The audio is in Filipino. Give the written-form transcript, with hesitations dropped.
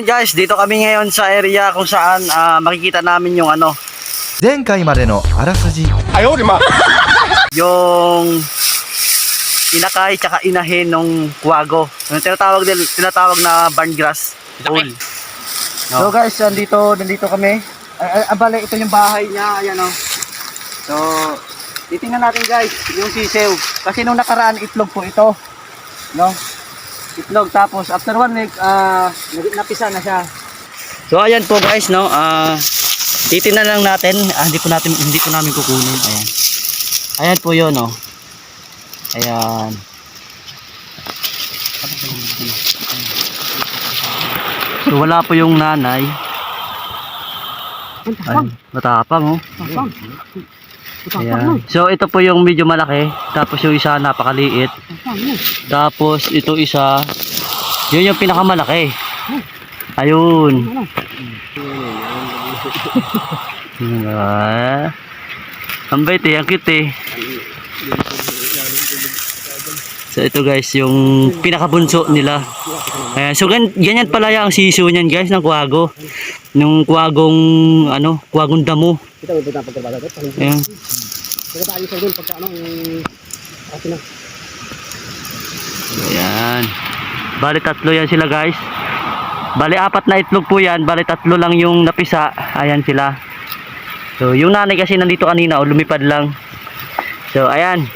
Ayun guys, dito kami ngayon sa area kung saan makikita namin yung ano. 前回までのあらすじ Yung inakay tsaka inahin ng kwago. Yung tinatawag na barn grass. Pool. So guys, nandito kami. Bale, ito yung bahay niya, ayan o. So, titingnan natin guys, yung sisew. Kasi nung nakaraan, itlog po ito. No? Itlog, tapos after 1 week, napisa na siya. So, ayan po guys, no? Titingnan lang natin. Hindi po namin kukunin. Ayan. Ayan po yun, no? Ayan. So, wala po yung nanay. Ay, matapang, oh. Ayan. So, ito po yung medyo malaki. Tapos yung isa napakaliit. Tapos, ito isa. Yun yung pinakamalaki. Ayun. Ang bait eh, ang cute eh. So ito guys, yung pinakabunso nila. Ayan, so ganyan pala yung sisiw niyan guys, ng kwago. Nung kwagong, kwagong damo. Ayan. Ayan. Bali tatlo yan sila guys. Bali 4 na itlog po yan. Bali 3 lang yung napisa. Ayan sila. So yung nanay kasi nandito kanina, lumipad lang. So ayan.